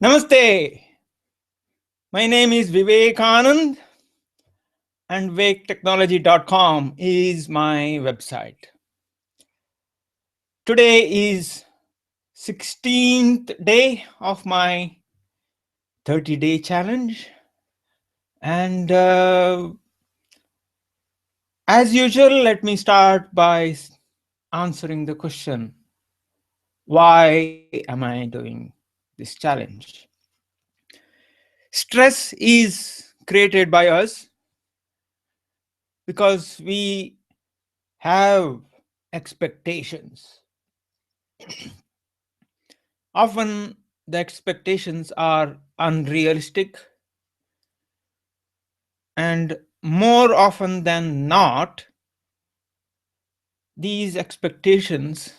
Namaste. My name is Vivekanand and waketechnology.com is my website. Today is 16th day of my 30-day challenge. And as usual, let me start by answering the question, why am I doing this challenge? Stress is created by us because we have expectations. Often the expectations are unrealistic, and more often than not, these expectations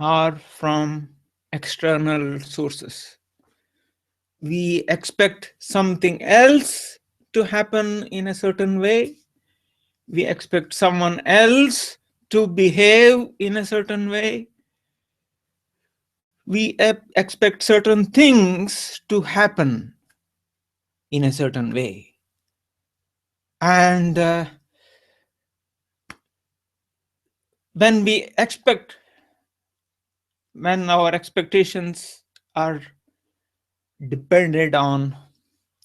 are from external sources. We expect something else to happen in a certain way. We expect someone else to behave in a certain way. We expect certain things to happen in a certain way. And when our expectations are dependent on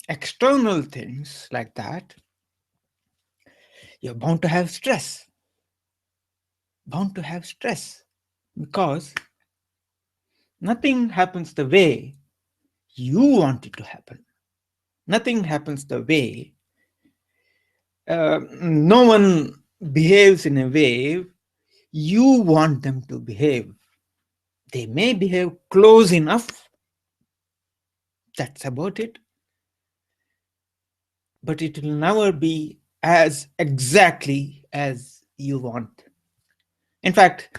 external things like that, you're bound to have stress. Bound to have stress because nothing happens the way you want it to happen. Nothing happens the way. No one behaves in a way you want them to behave. They may behave close enough. That's about it. But it will never be as exactly as you want. In fact,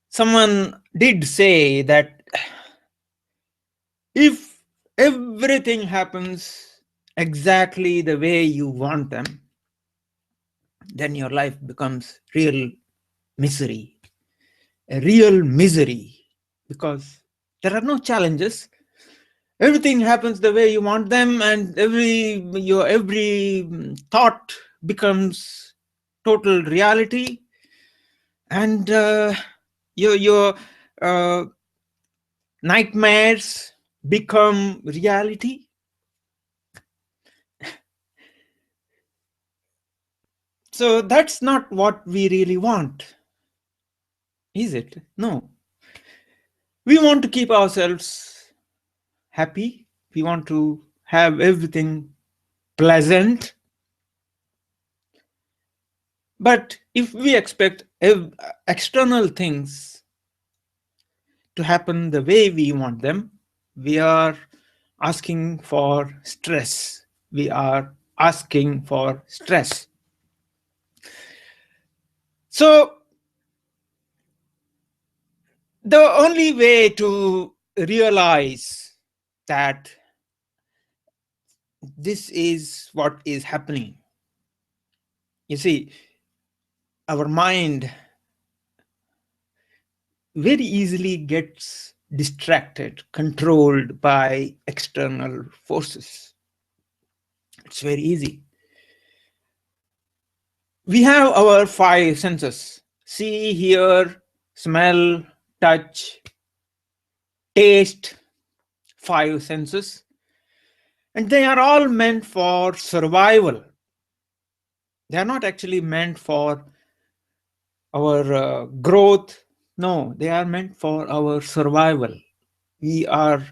someone did say that if everything happens exactly the way you want them, then your life becomes real misery, a real misery, because there are no challenges. Everything happens the way you want them, and your every thought becomes total reality, and your nightmares become reality. So that's not what we really want, is it? No. We want to keep ourselves happy. We want to have everything pleasant. But if we expect external things to happen the way we want them, we are asking for stress. We are asking for stress. So the only way to realize that this is what is happening, you see, our mind very easily gets distracted, controlled by external forces. It's very easy. We have our five senses: see, hear, smell, touch, taste, five senses. And they are all meant for survival. They are not actually meant for our growth. No, they are meant for our survival. We are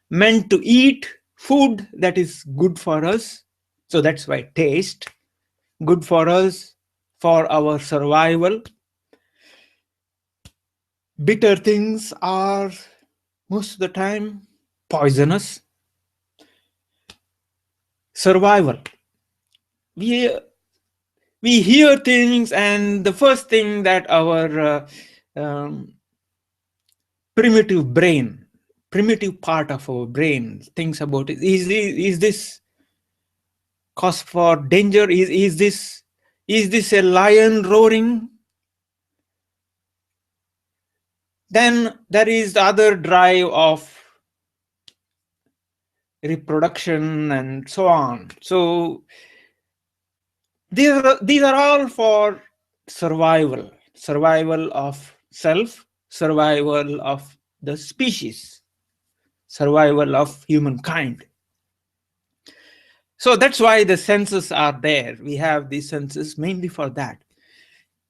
meant to eat food that is good for us. So that's why taste, good for us, for our survival. Bitter things are most of the time poisonous. Survival. We hear things, and the first thing that our primitive part of our brain thinks about is this cause for danger? Is this a lion roaring? Then there is the other drive of reproduction, and so on. So these are all for survival of self, survival of the species, survival of humankind. So that's why the senses are there. We have these senses mainly for that.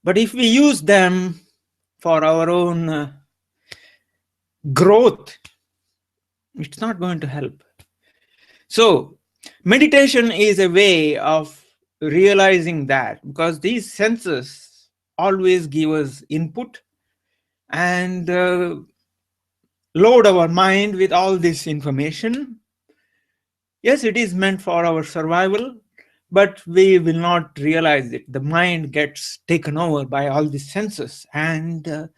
But if we use them for our own growth, it's not going to help. So meditation is a way of realizing that, because these senses always give us input and load our mind with all this information. Yes, it is meant for our survival, but we will not realize it. The mind gets taken over by all these senses, and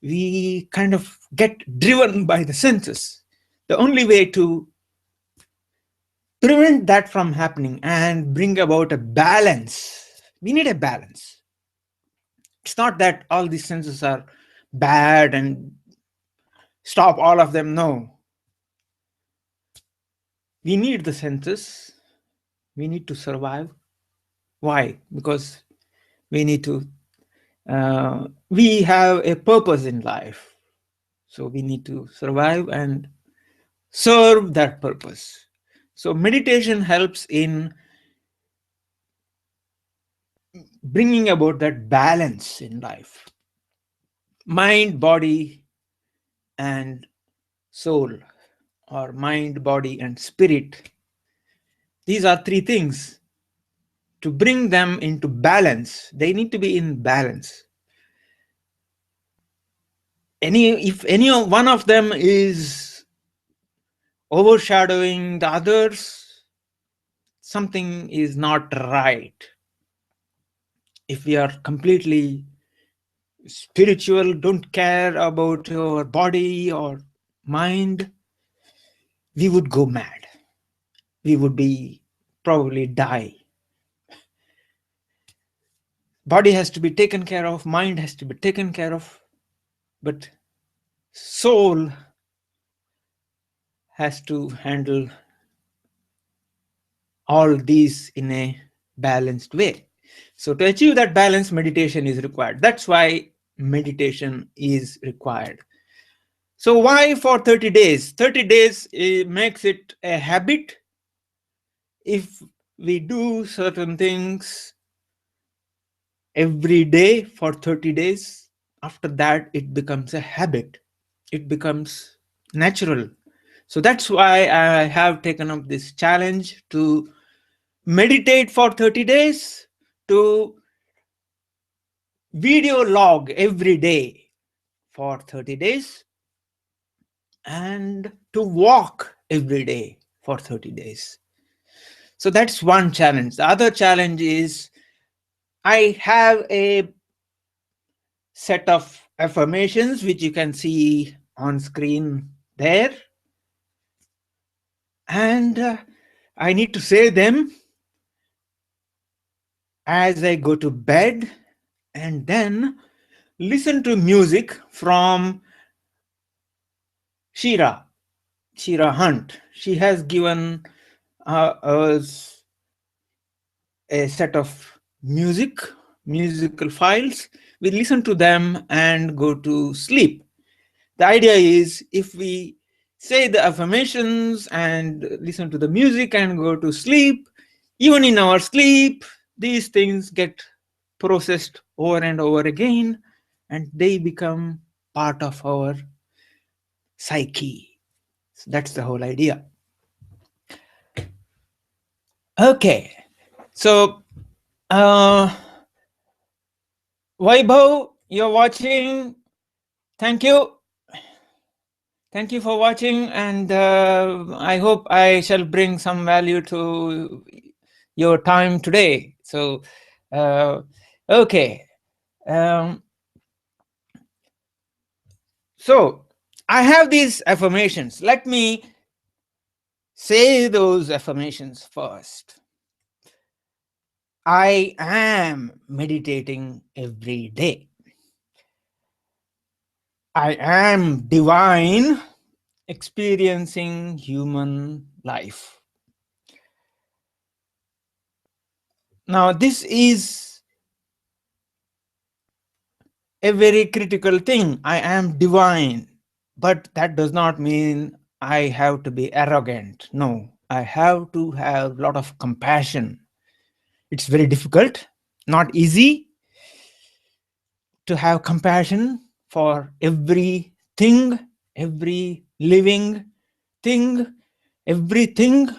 we kind of get driven by the senses. The only way to prevent that from happening and bring about a balance, we need a balance. It's not that all these senses are bad and stop all of them. No. We need the senses. We need to survive. Why? Because we need to, we have a purpose in life. So we need to survive and serve that purpose. So meditation helps in bringing about that balance in life. Mind, body, and soul, or mind, body, and spirit. These are three things. To bring them into balance, they need to be in balance. If any one of them is overshadowing the others, something is not right. If we are completely spiritual, don't care about your body or mind, we would go mad. We would be probably die. Body has to be taken care of, mind has to be taken care of, but soul has to handle all these in a balanced way. So to achieve that balance, meditation is required. That's why meditation is required. So why for 30 days? 30 days makes it a habit. If we do certain things every day for 30 days, after that it becomes a habit. It becomes natural. So that's why I have taken up this challenge to meditate for 30 days, to video log every day for 30 days, and to walk every day for 30 days. So that's one challenge. The other challenge is I have a set of affirmations which you can see on screen there, and I need to say them as I go to bed, and then listen to music from Shira Hunt. She has given us a set of musical files. We listen to them and go to sleep. The idea is, if we say the affirmations and listen to the music and go to sleep, even in our sleep, these things get processed over and over again, and they become part of our psyche. So that's the whole idea. Okay, so Vaibhav, you're watching. Thank you. Thank you for watching, and I hope I shall bring some value to your time today. So, okay. So I have these affirmations. Let me say those affirmations first. I am meditating every day. I am divine experiencing human life. Now, this is a very critical thing. I am divine, but that does not mean I have to be arrogant. No, I have to have a lot of compassion. It's very difficult, not easy to have compassion for everything, every living thing, everything.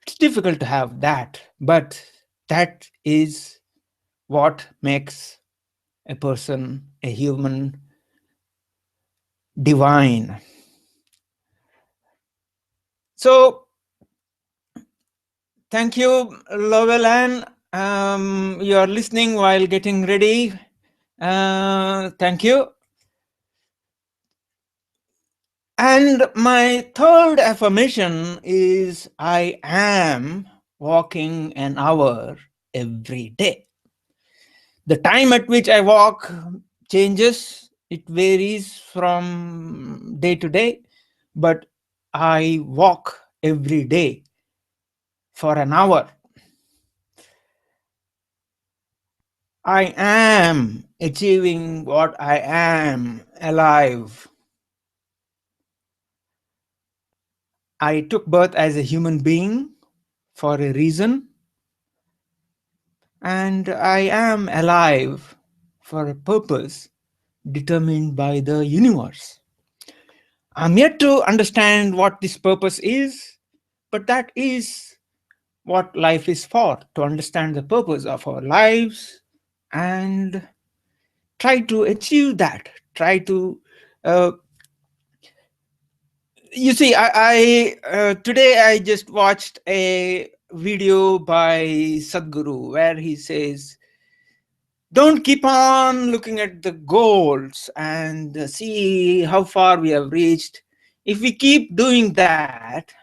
It's difficult to have that, but that is what makes a person, a human, divine. So, thank you, Lovelan. You are listening while getting ready. Thank you. And my third affirmation is I am walking an hour every day. The time at which I walk changes, it varies from day to day, but I walk every day for an hour. I am achieving what I am, alive. I took birth as a human being for a reason, and I am alive for a purpose determined by the universe. I'm yet to understand what this purpose is, but that is what life is for, to understand the purpose of our lives and try to achieve that. Try to, you see, today I just watched a video by Sadhguru where he says, don't keep on looking at the goals and see how far we have reached. If we keep doing that,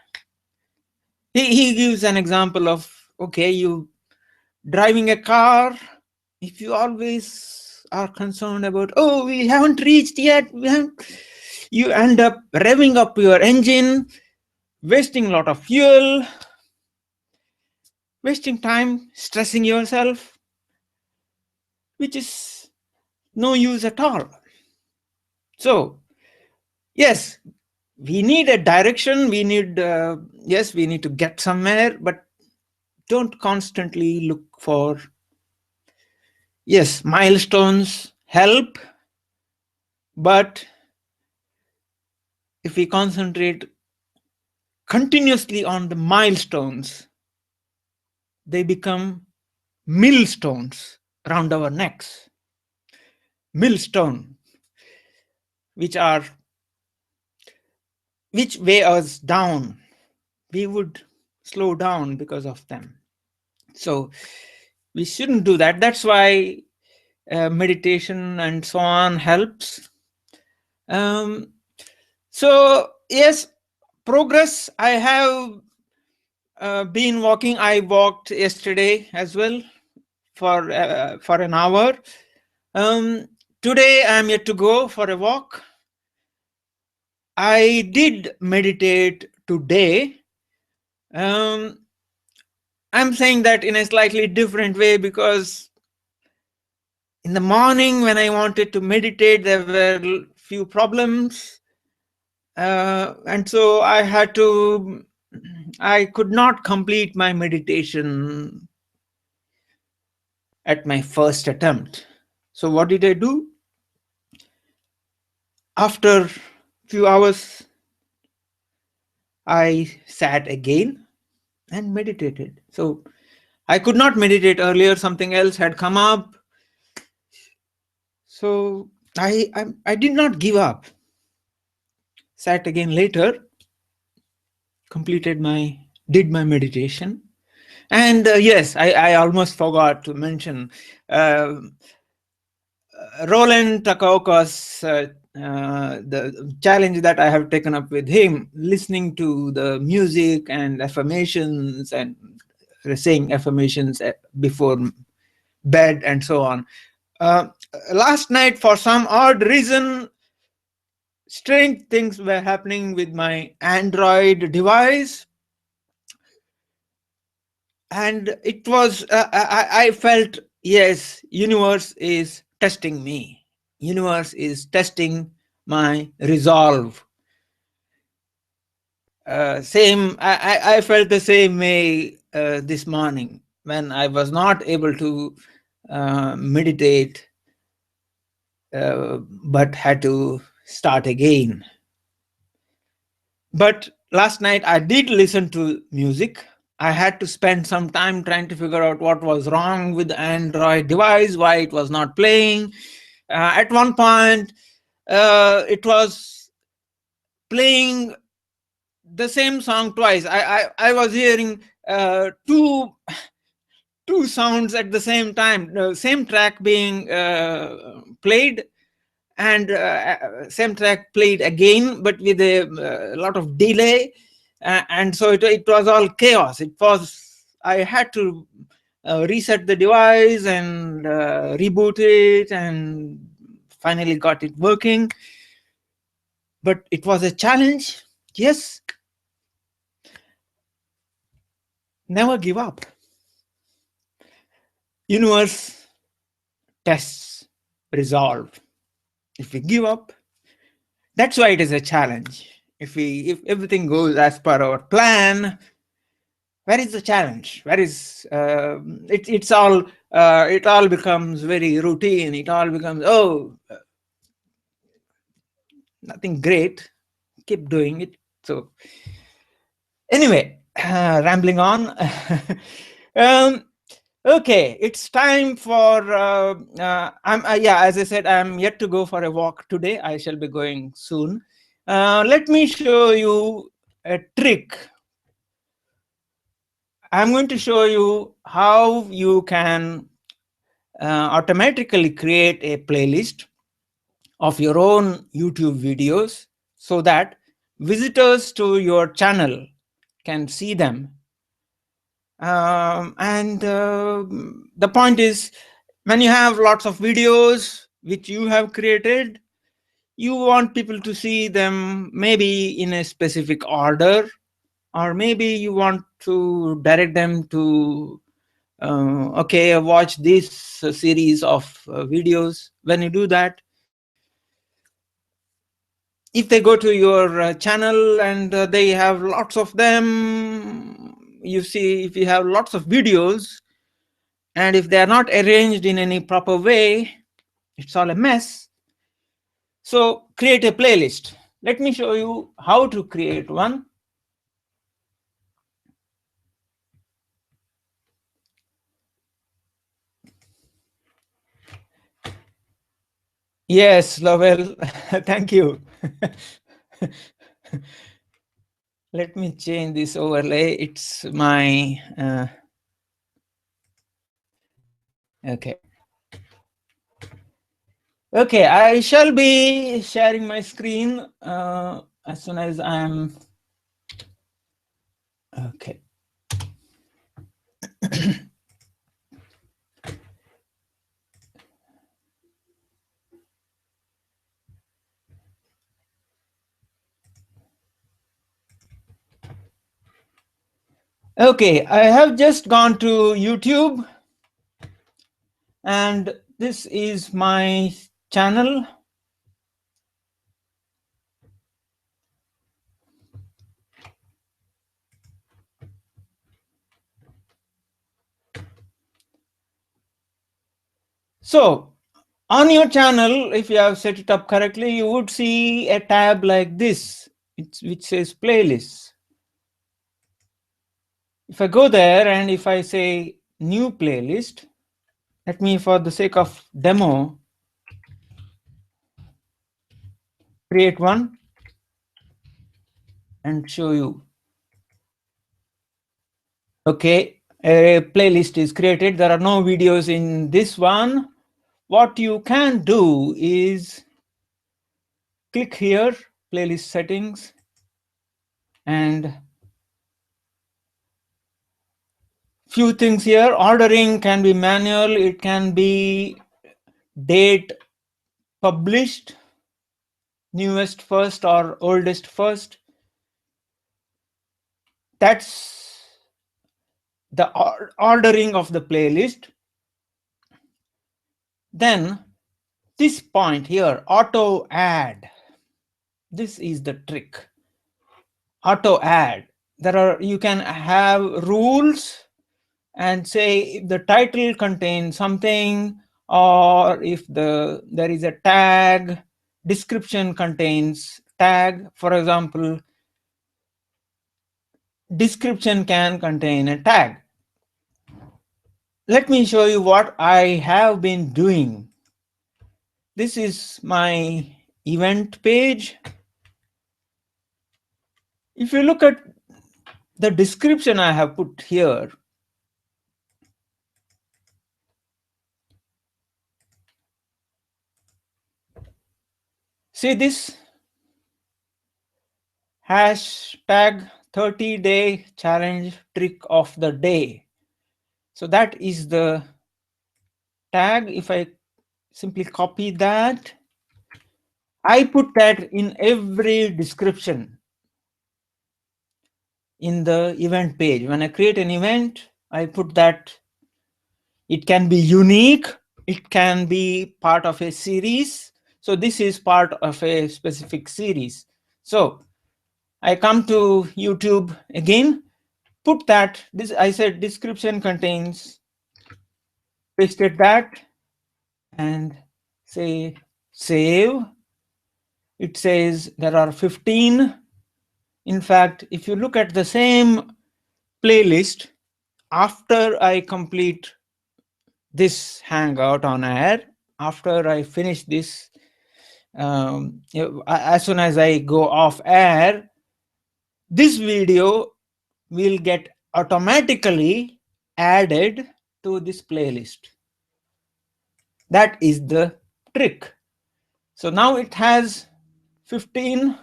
he gives an example of, okay, you driving a car, if you always are concerned about, oh, we haven't reached yet, you end up revving up your engine, wasting a lot of fuel, wasting time, stressing yourself, which is no use at all. So, yes, we need a direction, we need, yes, we need to get somewhere, but don't constantly look for, yes, milestones help, but if we concentrate continuously on the milestones, they become millstones around our necks. Millstone, which weigh us down. We would slow down because of them. So we shouldn't do that. That's why meditation and so on helps. So yes, progress. I have been walking. I walked yesterday as well for an hour. Today I'm yet to go for a walk. I did meditate today. I'm saying that in a slightly different way because in the morning when I wanted to meditate, there were few problems. And so I could not complete my meditation at my first attempt. So what did I do? After a few hours, I sat again and meditated. So I could not meditate earlier. Something else had come up. So I did not give up. Sat again later, did my meditation. And yes, I almost forgot to mention Roland Takaoka's the challenge that I have taken up with him, listening to the music and affirmations and saying affirmations before bed and so on. Last night, for some odd reason, strange things were happening with my Android device, and it was I felt, yes, universe is testing me. Universe is testing my resolve. Same, I felt the same way this morning when I was not able to meditate, but had to start again. But last night I did listen to music. I had to spend some time trying to figure out what was wrong with the Android device, why it was not playing. At one point, it was playing the same song twice. I was hearing two sounds at the same time, the same track being played, and same track played again, but with a lot of delay, and so it was all chaos. It was, I had to reset the device and reboot it, and finally got it working. But it was a challenge. Yes, never give up. Universe tests resolve. If we give up, that's why it is a challenge. If everything goes as per our plan, where is the challenge? Where is it's all it all becomes very routine. It all becomes, oh, nothing great. Keep doing it. So anyway, rambling on. Okay, it's time for yeah, as I said, I'm yet to go for a walk today. I shall be going soon. Let me show you a trick. I'm going to show you how you can automatically create a playlist of your own YouTube videos so that visitors to your channel can see them. And the point is, when you have lots of videos which you have created, you want people to see them maybe in a specific order, or maybe you want to direct them to okay, watch this series of videos. When you do that, if they go to your channel and they have lots of them, you see, if you have lots of videos and if they are not arranged in any proper way, it's all a mess. So create a playlist. Let me show you how to create one. Yes, Lovell, thank you. Let me change this overlay. It's my okay. Okay, I shall be sharing my screen as soon as I'm okay. Okay, I have just gone to YouTube, and this is my channel. So on your channel, if you have set it up correctly, you would see a tab like this, which says playlists. If I go there and if I say new playlist, let me, for the sake of demo, create one and show you. Okay, a playlist is created. There are no videos in this one. What you can do is click here, playlist settings, and few things here. Ordering can be manual. It can be date published. newest first or oldest first. That's the ordering of the playlist. Then this point here, auto add. This is the trick. Auto add. You can have rules and say if the title contains something, or if there is a tag, description contains tag. For example, description can contain a tag. Let me show you what I have been doing. This is my event page. If you look at the description I have put here, see this hashtag 30-day challenge trick of the day. So that is the tag. If I simply copy that, I put that in every description in the event page. When I create an event, I put that. It can be unique, it can be part of a series. So this is part of a specific series. So I come to YouTube again, put that, this I said description contains, pasted that and say save. It says there are 15. In fact, if you look at the same playlist, after I complete this Hangout on air, after I finish this, as soon as I go off air, this video will get automatically added to this playlist. That is the trick. So now it has 15.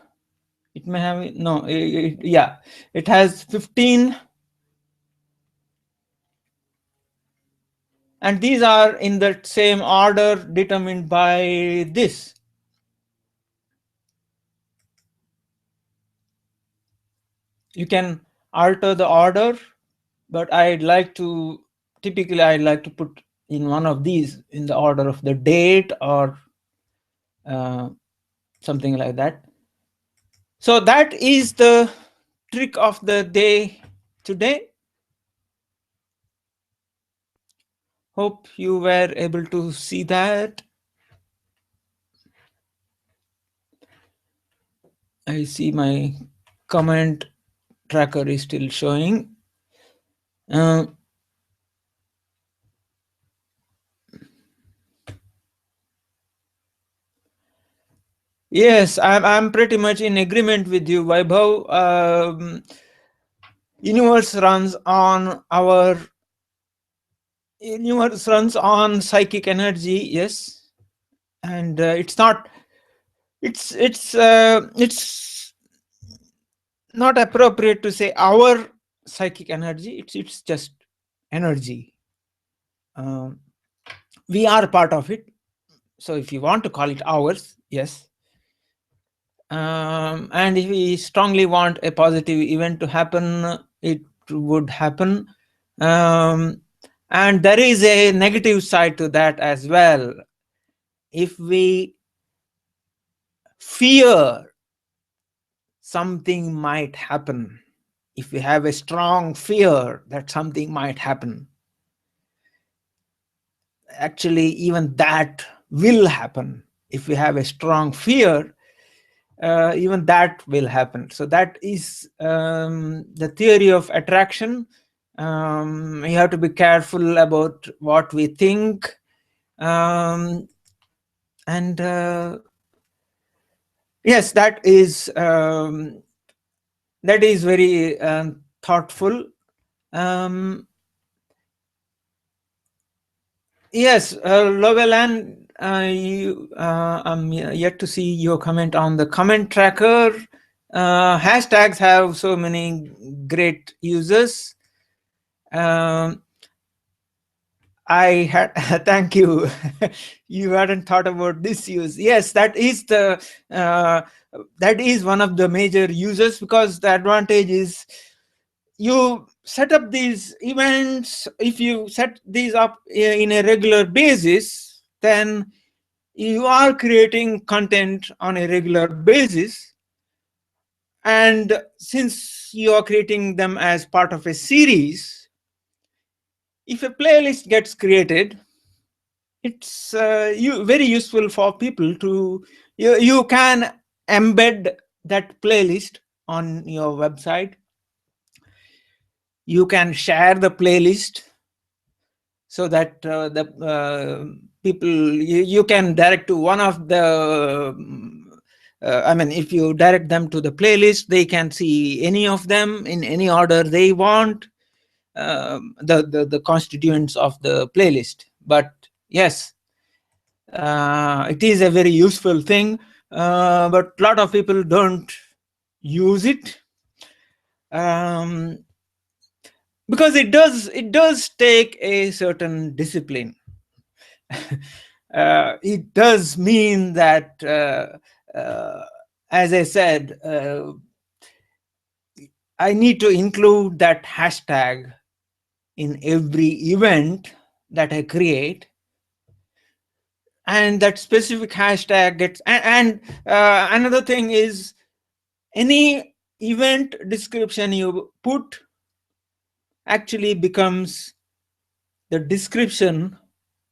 It may have, no, yeah, it has 15. And these are in the same order determined by this. You can alter the order, but typically I'd like to put in one of these in the order of the date or something like that. So that is the trick of the day today. Hope you were able to see that. I see my comment tracker is still showing. Yes, I'm pretty much in agreement with you, Vaibhav. Universe runs on psychic energy, yes, and it's not appropriate to say our psychic energy. It's just energy. We are part of it. So if you want to call it ours, yes. And if we strongly want a positive event to happen, it would happen. And there is a negative side to that as well. If we fear something might happen, if we have a strong fear that something might happen, actually even that will happen. If we have a strong fear, even that will happen. So that is the theory of attraction. We have to be careful about what we think, and yes, that is very thoughtful. Yes, Lovelan, I'm yet to see your comment on the comment tracker. Hashtags have so many great uses. I had thank you. You hadn't thought about this use. Yes, that is one of the major uses, because the advantage is you set up these events. If you set these up in a regular basis, then you are creating content on a regular basis. And since you are creating them as part of a series, if a playlist gets created, it's very useful for people to, you can embed that playlist on your website. You can share the playlist so that the people, you can direct to one of the I mean, if you direct them to the playlist, they can see any of them in any order they want, the constituents of the playlist. But yes, it is a very useful thing, but a lot of people don't use it, because it does take a certain discipline. It does mean that, as I said, I need to include that hashtag in every event that I create, and that specific hashtag gets, and another thing is, any event description you put actually becomes the description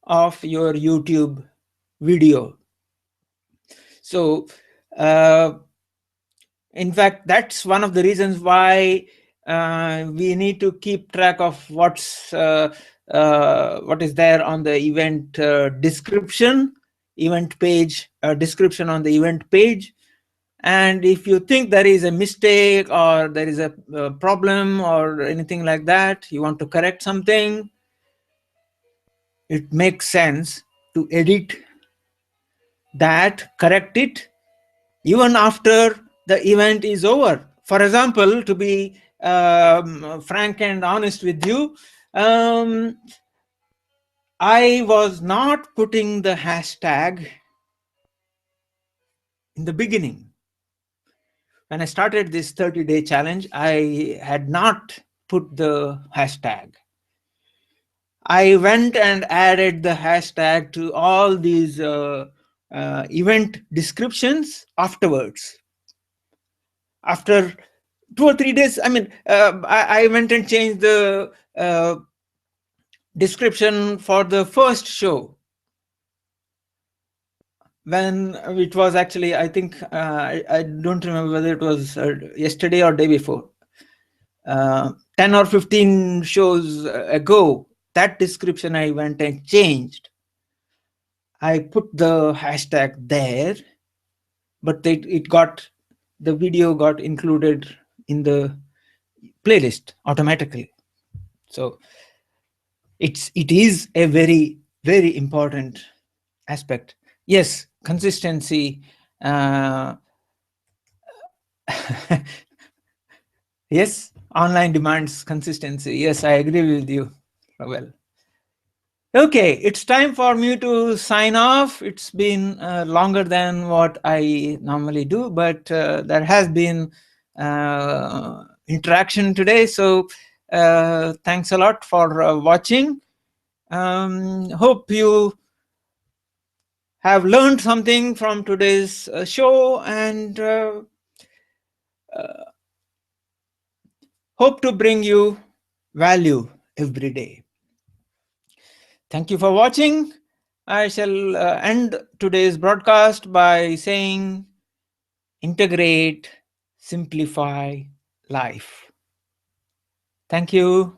of your YouTube video. So in fact, that's one of the reasons why we need to keep track of what is there on the event description, event page, description on the event page. And if you think there is a mistake, or there is a problem or anything like that, you want to correct something, it makes sense to edit that, correct it, even after the event is over. For example, to be frank and honest with you, I was not putting the hashtag in the beginning. When I started this 30-day challenge, I had not put the hashtag. I went and added the hashtag to all these event descriptions afterwards. After 2 or 3 days, I mean, I went and changed the description for the first show, when it was actually, I think, I don't remember whether it was yesterday or day before, 10 or 15 shows ago. That description I went and changed. I put the hashtag there, but the video got included in the playlist automatically. So it is a very, very important aspect. Yes, consistency. Yes, online demands consistency. Yes, I agree with you. Well, okay, it's time for me to sign off. It's been longer than what I normally do, but there has been interaction today. So thanks a lot for watching. Hope you have learned something from today's show, and hope to bring you value every day. Thank you for watching. I shall end today's broadcast by saying, integrate, simplify life. Thank you.